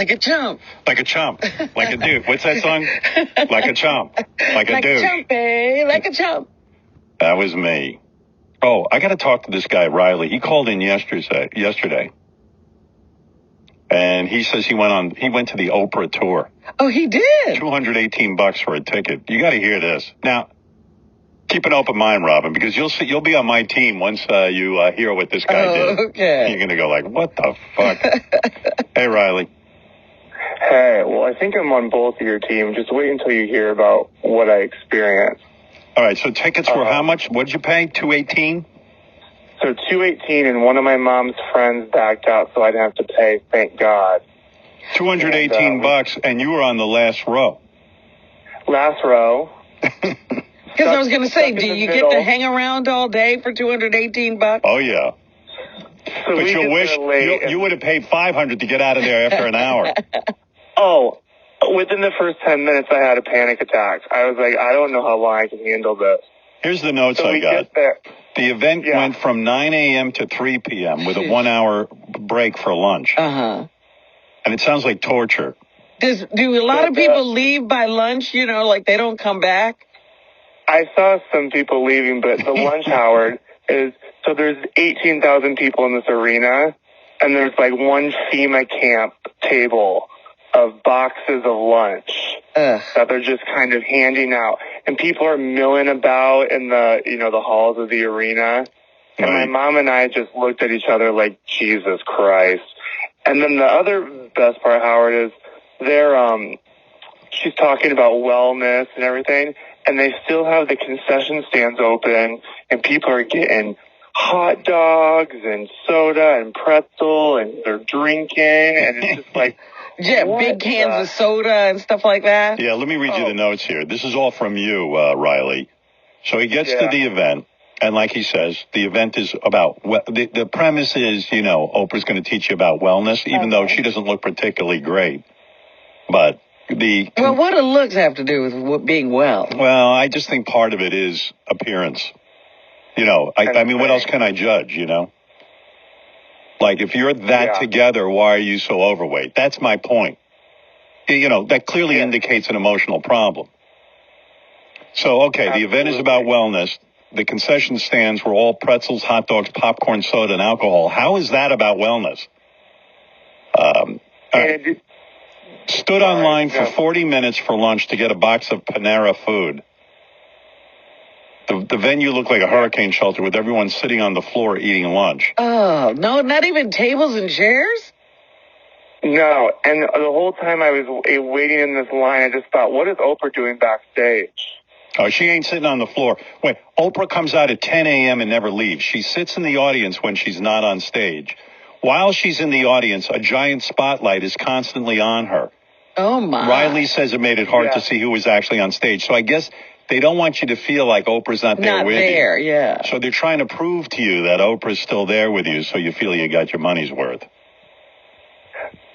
Like a chump. Like a chump. Like a dude. What's that song? Like a chump. Like a dude. Like a chump, eh? Like a chump. That was me. Oh, I got to talk to this guy, Riley. He called in yesterday. And he says he went to the Oprah tour. Oh, he did? $218 for a ticket. You got to hear this. Now, keep an open mind, Robin, because you'll be on my team once you hear what this guy did. Okay. You're going to go like, what the fuck? Hey, Riley. Hey, well, I think I'm on both of your team. Just wait until you hear about what I experienced. All right, so tickets were how much? What did you pay? $218? So $218, and one of my mom's friends backed out, so I didn't have to pay, thank God. $218, and you were on the last row. Last row. Because I was going to say, do you get to hang around all day for $218? Oh, yeah. So but you'll wish you would have paid $500 to get out of there after an hour. Oh, within the first 10 minutes, I had a panic attack. I was like, I don't know how long I can handle this. Here's the notes I got. The event went from 9 a.m. to 3 p.m. with a 1-hour break for lunch. Uh-huh. And it sounds like torture. Do a lot of people leave by lunch, like they don't come back? I saw some people leaving, but the lunch hour is, so there's 18,000 people in this arena, and there's like one FEMA camp table of boxes of lunch that they're just kind of handing out. And people are milling about in the halls of the arena. And my mom and I just looked at each other like, Jesus Christ. And then the other best part, Howard, is she's talking about wellness and everything, and they still have the concession stands open, and people are getting hot dogs and soda and pretzel, and they're drinking, and it's just like, yeah, big cans of soda and stuff like that. Yeah, let me read you the notes here. This is all from you, Riley. So he gets to the event, and like he says, the event is about, the premise is, Oprah's going to teach you about wellness, even though she doesn't look particularly great. But well, what do looks have to do with being well? Well, I just think part of it is appearance. I mean, what else can I judge, Like, if you're that together, why are you so overweight? That's my point. That clearly indicates an emotional problem. So, okay, the event is about wellness. The concession stands were all pretzels, hot dogs, popcorn, soda, and alcohol. How is that about wellness? Stood online for 40 minutes for lunch to get a box of Panera food. The venue looked like a hurricane shelter with everyone sitting on the floor eating lunch. Oh, no, not even tables and chairs? No, and the whole time I was waiting in this line, I just thought, what is Oprah doing backstage? Oh, she ain't sitting on the floor. Wait, Oprah comes out at 10 a.m. and never leaves. She sits in the audience when she's not on stage. While she's in the audience, a giant spotlight is constantly on her. Oh, my. Riley says it made it hard to see who was actually on stage. So I guess they don't want you to feel like Oprah's not there with you. Not there, yeah. So they're trying to prove to you that Oprah's still there with you so you feel you got your money's worth.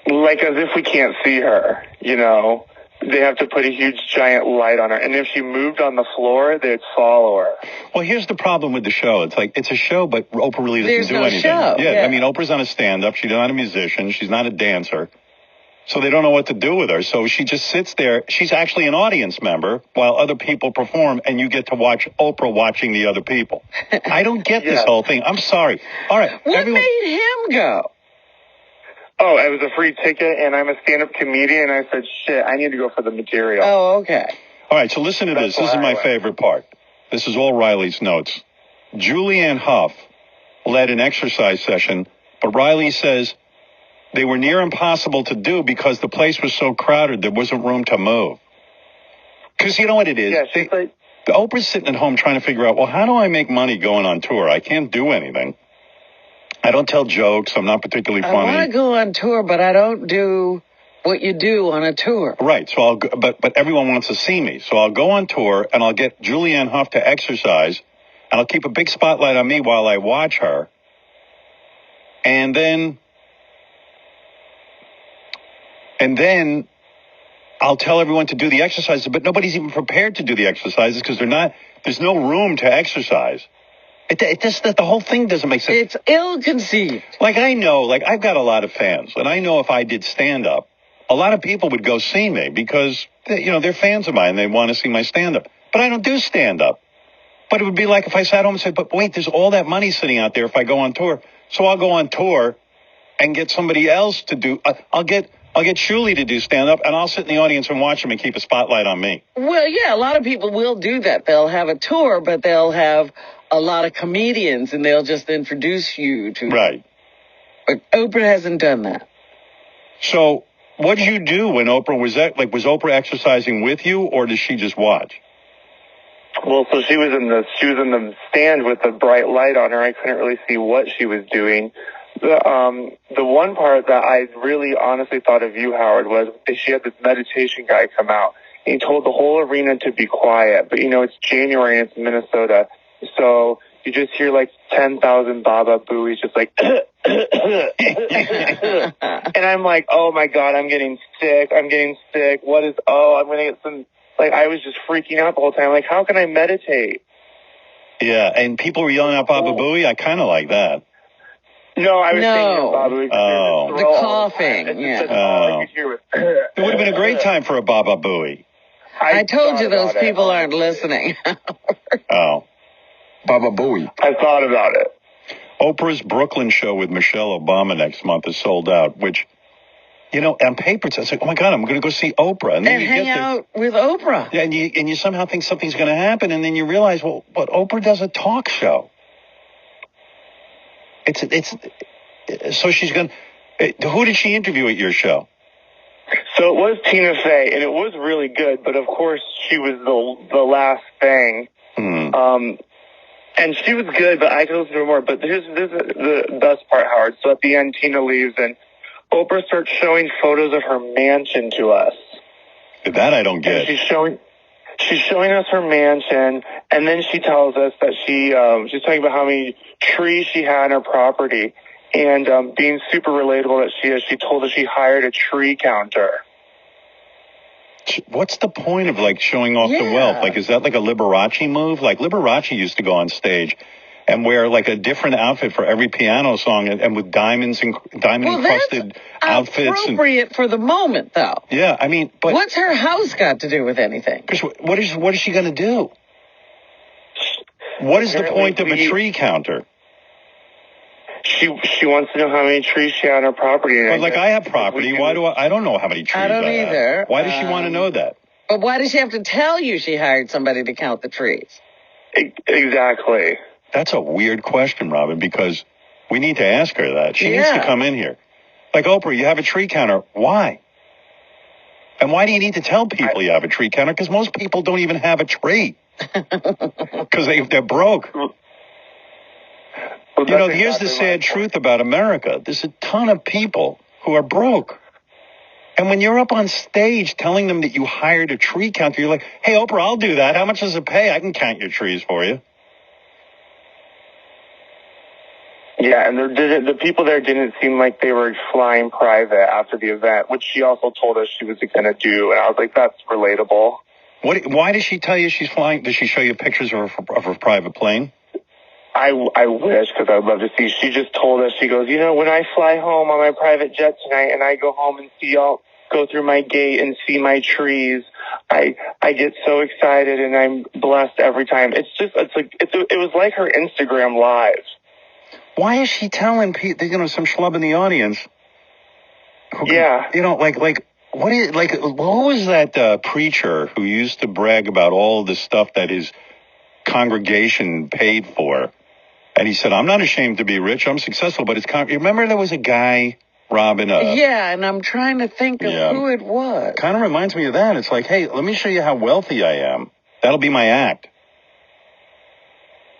Like as if we can't see her, They have to put a huge giant light on her. And if she moved on the floor, they'd follow her. Well, here's the problem with the show. It's like, it's a show, but Oprah really doesn't do anything. Show. Yeah, I mean, Oprah's not a stand-up. She's not a musician. She's not a dancer. So they don't know what to do with her. So she just sits there. She's actually an audience member while other people perform, and you get to watch Oprah watching the other people. I don't get this whole thing. I'm sorry. All right. What made him go? Oh, it was a free ticket, and I'm a stand-up comedian, and I said, shit, I need to go for the material. Oh, okay. All right, so listen to this. This is my favorite part. This is all Riley's notes. Julianne Hough led an exercise session, but Riley says they were near impossible to do because the place was so crowded there wasn't room to move. Because you know what it is? Yeah, the Oprah's sitting at home trying to figure out, well, how do I make money going on tour? I can't do anything. I don't tell jokes. I'm not particularly funny. I want to go on tour, but I don't do what you do on a tour. Right. So I'll go, but everyone wants to see me. So I'll go on tour and I'll get Julianne Hough to exercise and I'll keep a big spotlight on me while I watch her. And then I'll tell everyone to do the exercises, but nobody's even prepared to do the exercises because there's no room to exercise. The whole thing doesn't make sense. It's ill-conceived. Like, I've got a lot of fans, and I know if I did stand-up, a lot of people would go see me because, they're fans of mine and they want to see my stand-up. But I don't do stand-up. But it would be like if I sat home and said, but wait, there's all that money sitting out there if I go on tour. So I'll go on tour and get somebody else to do, I'll get Julie to do stand-up, and I'll sit in the audience and watch him and keep a spotlight on me. Well, yeah, a lot of people will do that. They'll have a tour, but they'll have a lot of comedians, and they'll just introduce you to... Right. But Oprah hasn't done that. So what did you do when Oprah was at, was Oprah exercising with you, or did she just watch? Well, so she was in the stand with the bright light on her. I couldn't really see what she was doing. The one part that I really honestly thought of you, Howard, was she had this meditation guy come out. And he told the whole arena to be quiet. But, it's January and it's Minnesota. So you just hear 10,000 Baba Booies just and I'm like, oh my God, I'm getting sick. What I'm going to get some, I was just freaking out the whole time. How can I meditate? Yeah, and people were yelling out Baba Booey. I kind of like that. No, I was thinking Baba Booey. The coughing, yeah. It would have been a great time for a Baba Booey. I told you those people aren't listening. Oh. Baba Booey. I thought about it. Oprah's Brooklyn show with Michelle Obama next month is sold out, which, on paper, it's like, oh my God, I'm going to go see Oprah. And then you hang out with Oprah. Yeah, and you somehow think something's going to happen, and then you realize, well, but Oprah does a talk show. So she's going to, who did she interview at your show? So it was Tina Fey, and it was really good, but of course she was the last thing. And she was good, but I could listen to her more. But this is the best part, Howard. So at the end, Tina leaves, and Oprah starts showing photos of her mansion to us. That I don't get. And she's showing us her mansion, and then she tells us that she's talking about how many trees she had on her property, and being super relatable that she is. She told us she hired a tree counter. What's the point of showing off the wealth? Is that a Liberace move? Liberace used to go on stage and wear a different outfit for every piano song and with diamond encrusted outfits. Appropriate for the moment, though. Yeah, I mean, but what's her house got to do with anything? What is she going to do? What is the point of a tree counter? She wants to know how many trees she had on her property. But I have property. Why do I don't know how many trees I have. I don't either. Why does she want to know that? But why does she have to tell you she hired somebody to count the trees? Exactly. That's a weird question, Robin, because we need to ask her that. She needs to come in here. Oprah, you have a tree counter. Why? And why do you need to tell people you have a tree counter? Because most people don't even have a tree. Because they're broke. Well, here's the sad truth about America. There's a ton of people who are broke. And when you're up on stage telling them that you hired a tree counter, you're like, hey, Oprah, I'll do that. How much does it pay? I can count your trees for you. Yeah, and the people there didn't seem like they were flying private after the event, which she also told us she was going to do. And I was like, that's relatable. Why does she tell you she's flying? Does she show you pictures of her private plane? I wish, because I would love to see. She just told us, she goes, when I fly home on my private jet tonight and I go home and go through my gate and see my trees, I get so excited and I'm blessed every time. It was like her Instagram Live. Why is she telling people, some schlub in the audience? Who was that preacher who used to brag about all the stuff that his congregation paid for? And he said, I'm not ashamed to be rich. I'm successful, but it's... You remember there was a guy, Robin? Yeah, and I'm trying to think of who it was. Kind of reminds me of that. It's like, hey, let me show you how wealthy I am. That'll be my act.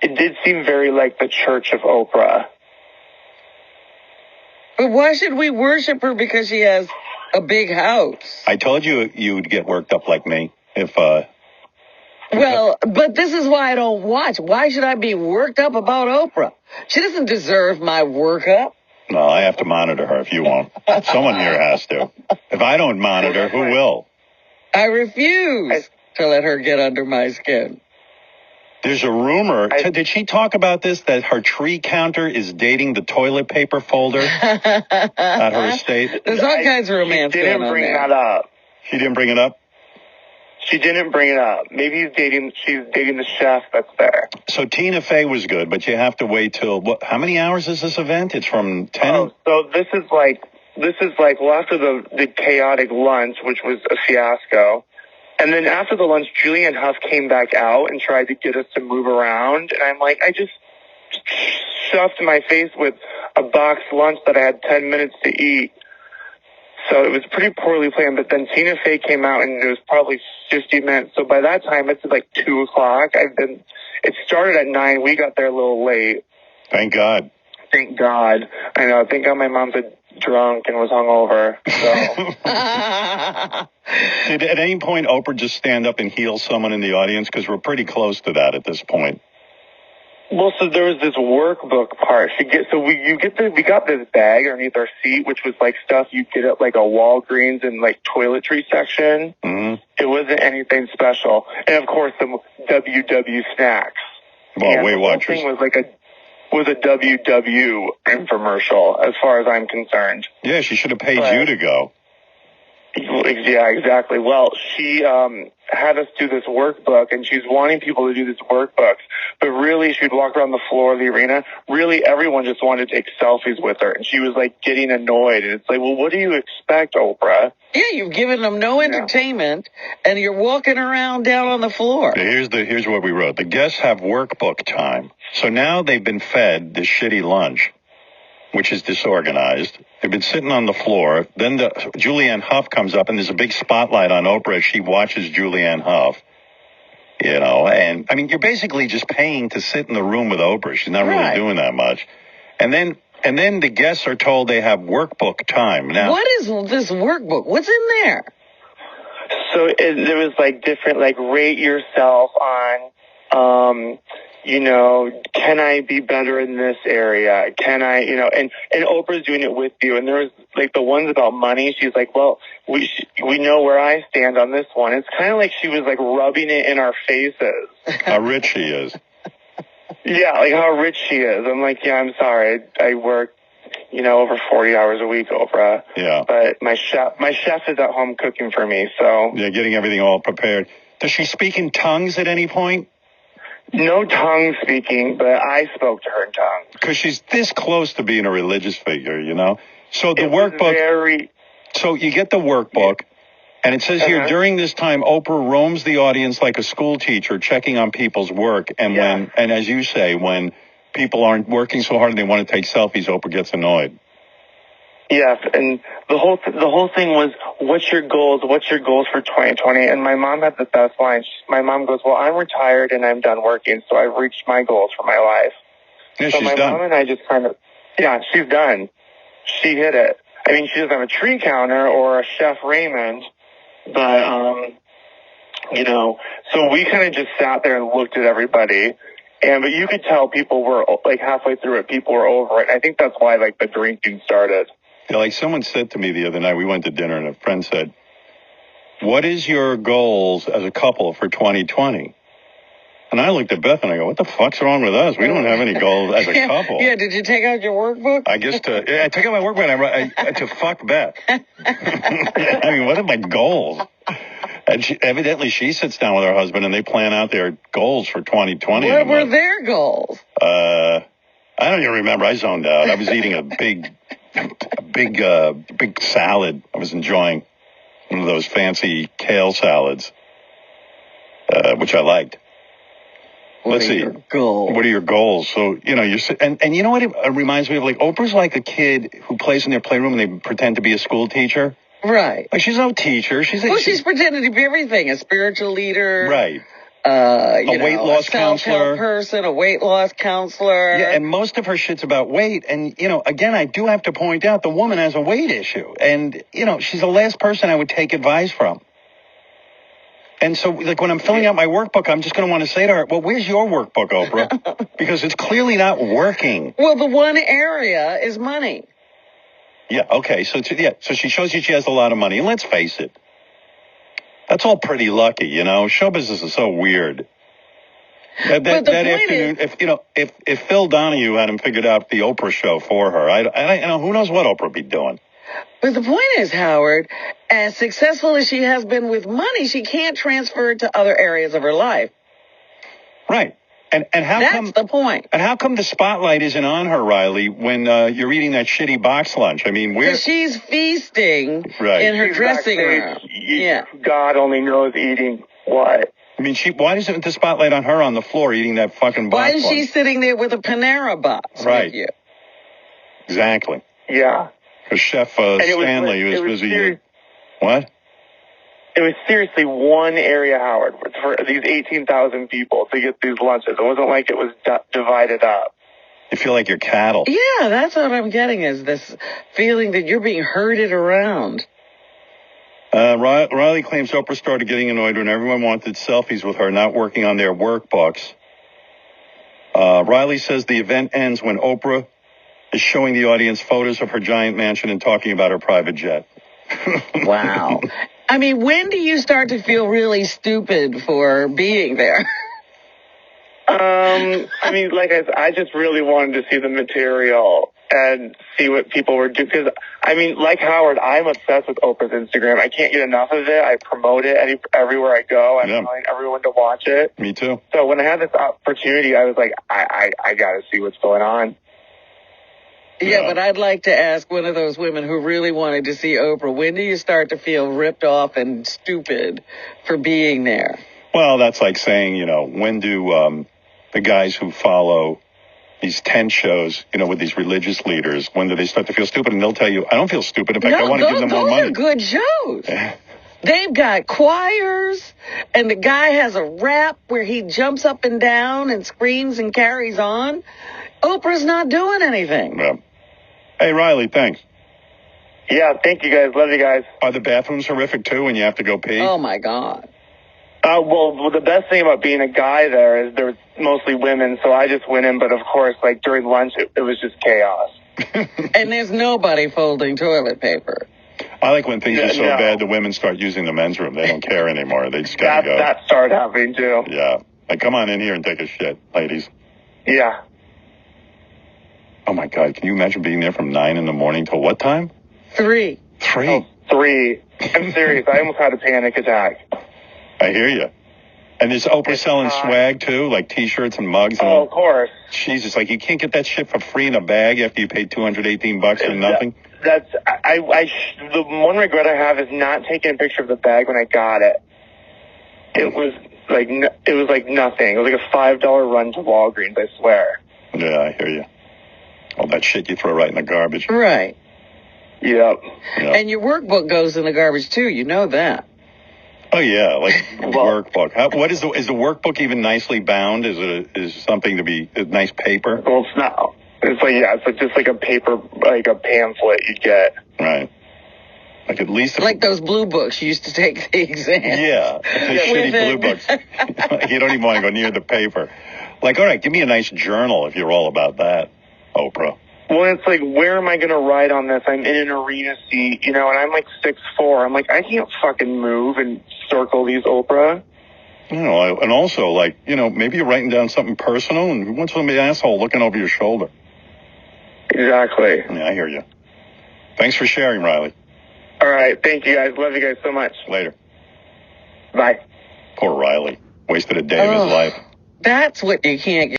It did seem very like the Church of Oprah. But why should we worship her because she has a big house? I told you you'd get worked up like me if... Well, but this is why I don't watch. Why should I be worked up about Oprah? She doesn't deserve my workup. No, I have to monitor her if you won't. Someone here has to. If I don't monitor, who will? I refuse to let her get under my skin. There's a rumor. Did she talk about this, that her tree counter is dating the toilet paper folder at her estate? There's all kinds of romance going on there. She didn't bring that up. She didn't bring it up? She didn't bring it up. Maybe she's dating the chef that's there. So Tina Fey was good, but you have to wait till, how many hours is this event? It's from 10? Oh, so this is like, well, after the chaotic lunch, which was a fiasco, and then after the lunch, Julianne Hough came back out and tried to get us to move around, and I'm like, I just stuffed my face with a boxed lunch that I had 10 minutes to eat. So it was pretty poorly planned, but then Tina Fey came out and it was probably 50 minutes. So by that time, it's like 2 o'clock. It started at 9. We got there a little late. Thank God. Thank God. I know. Thank God my mom's drunk and was hungover. So. Did at any point Oprah just stand up and heal someone in the audience? Because we're pretty close to that at this point. Well, so there was this workbook part. We got this bag underneath our seat, which was like stuff you get at like a Walgreens and like toiletry section. Mm-hmm. It wasn't anything special, and of course some WW snacks. Well, Weight Watchers. The whole thing was a WW infomercial, as far as I'm concerned. Yeah, she should have paid you to go. Yeah, exactly. Well, she had us do this workbook, and she's wanting people to do this workbook. But really, she'd walk around the floor of the arena. Really, everyone just wanted to take selfies with her, and she was like getting annoyed. And it's like, well, what do you expect, Oprah? Yeah, you've given them no entertainment, and you're walking around down on the floor. Here's what we wrote. The guests have workbook time. So now they've been fed this shitty lunch, which is disorganized. They've been sitting on the floor. Then Julianne Hough comes up, and there's a big spotlight on Oprah as she watches Julianne Hough. You know, and I mean, you're basically just paying to sit in the room with Oprah. She's not really doing that much. And then the guests are told they have workbook time. Now, what is this workbook? What's in there? So there was like different, like rate yourself on, can I be better in this area? Can I, and Oprah's doing it with you. And there was like the ones about money. She's like, well, we know where I stand on this one. It's kind of like she was like rubbing it in our faces. How rich she is. Yeah, like how rich she is. I'm like, yeah, I'm sorry. I work, over 40 hours a week, Oprah. Yeah. But my chef is at home cooking for me, so. Yeah, getting everything all prepared. Does she speak in tongues at any point? No tongue speaking, but I spoke to her in tongues. Because she's this close to being a religious figure, So the workbook. So you get the workbook, and it says here, during this time, Oprah roams the audience like a school teacher, checking on people's work. And and as you say, when people aren't working so hard and they want to take selfies, Oprah gets annoyed. Yes, and the whole thing was, what's your goals? What's your goals for 2020? And my mom had the best line. My mom goes, well, I'm retired and I'm done working, so I've reached my goals for my life. Yeah, so she's my done. mom and I just kind of, she's done. She hit it. I mean, she doesn't have a tree counter or a Chef Raymond, but, so we kind of just sat there and looked at everybody. But you could tell people were, like, halfway through it, people were over it. I think that's why, like, the drinking started. Yeah, like someone said to me the other night, we went to dinner and a friend said, what is your goals as a couple for 2020? And I looked at Beth and I go, what the fuck's wrong with us? We don't have any goals as a couple. Yeah, did you take out your workbook? I guess I took out my workbook and I to fuck Beth. I mean, what are my goals? And evidently she sits down with her husband and they plan out their goals for 2020. What were their goals? I don't even remember. I zoned out. I was eating a big salad. I was enjoying one of those fancy kale salads, which I liked. Let's see. What are your goals? So, you're and you know what it reminds me of? Like, Oprah's like a kid who plays in their playroom and they pretend to be a school teacher. Right. Like, she's no teacher. She's pretending to be everything. A spiritual leader. Right. A weight loss counselor. Person, a weight loss counselor. Yeah, and most of her shit's about weight. And, again, I do have to point out the woman has a weight issue. And, she's the last person I would take advice from. And so, like, when I'm filling out my workbook, I'm just going to want to say to her, well, where's your workbook, Oprah? Because it's clearly not working. Well, the one area is money. Yeah, okay. So she shows you she has a lot of money. And let's face it, that's all pretty lucky, Show business is so weird. But the that point afternoon, is, if Phil Donahue hadn't figured out the Oprah show for her, who knows what Oprah would be doing. but the point is, Howard, as successful as she has been with money, she can't transfer it to other areas of her life. Right. And how That's the point. And how come the spotlight isn't on her, Riley, when you're eating that shitty box lunch? I mean, Because she's feasting in her She's dressing backstage. room. Yeah. God only knows eating what. I mean, why isn't the spotlight on her on the floor eating that fucking box Why lunch? is she sitting there with a Panera box? Right. With you? Exactly. Yeah. Because Chef Stanley was busy. What? It was seriously one area, Howard, for these 18,000 people to get these lunches. It wasn't like it was divided up. You feel like you're cattle. Yeah, that's what I'm getting, is this feeling that you're being herded around. Riley claims Oprah started getting annoyed when everyone wanted selfies with her, not working on their workbooks. Riley says the event ends when Oprah is showing the audience photos of her giant mansion and talking about her private jet. Wow. I mean, when do you start to feel really stupid for being there? I mean, like I just really wanted to see the material and see what people were doing. Because, I mean, like Howard, I'm obsessed with Oprah's Instagram. I can't get enough of it. I promote it everywhere I go. I'm telling everyone to watch it. Me too. So when I had this opportunity, I was like, I got to see what's going on. Yeah, but I'd like to ask one of those women who really wanted to see Oprah, when do you start to feel ripped off and stupid for being there? Well, that's like saying, when do the guys who follow these tent shows, with these religious leaders, when do they start to feel stupid? And they'll tell you, I don't feel stupid. In fact, I want to give them more money. Those are good shows. They've got choirs, and the guy has a rap where he jumps up and down and screams and carries on. Oprah's not doing anything. Yeah. Hey, Riley, thanks. Yeah, thank you guys. Love you guys. Are the bathrooms horrific, too, when you have to go pee? Oh, my God. Well, the best thing about being a guy there is there was mostly women, so I just went in. But, of course, like during lunch, it was just chaos. And there's nobody folding toilet paper. I like when things are so bad the women start using the men's room. They don't care anymore. They just got to go. That started happening, too. Yeah. Like, come on in here and take a shit, ladies. Yeah. Oh, my God. Can you imagine being there from 9 in the morning till what time? 3. 3? Oh, 3. I'm serious. I almost had a panic attack. I hear you. And is Oprah selling swag, too? Like T-shirts and mugs? And all? Of course. Jesus, like you can't get that shit for free in a bag after you paid $218 for nothing? The one regret I have is not taking a picture of the bag when I got it. It was like nothing. It was like a $5 run to Walgreens, I swear. Yeah, I hear you. All that shit you throw right in the garbage. Right. Yep. And your workbook goes in the garbage, too. You know that. Oh, yeah, like workbook. What is the workbook even nicely bound? Is it something to be a nice paper? Well, it's not. It's like just like a paper, like a pamphlet you get. Right. Like at least like those blue books you used to take the exam. Yeah, the shitty blue books. You don't even want to go near the paper. Like, all right, give me a nice journal if you're all about that, Oprah. Well, it's like, where am I going to ride on this? I'm in an arena seat, and I'm like 6'4". I'm like, I can't fucking move and circle these, Oprah. And also, like, maybe you're writing down something personal and who wants to be an asshole looking over your shoulder? Exactly. Yeah, I hear you. Thanks for sharing, Riley. All right. Thank you, guys. Love you guys so much. Later. Bye. Poor Riley. Wasted a day of his life. That's what you can't get.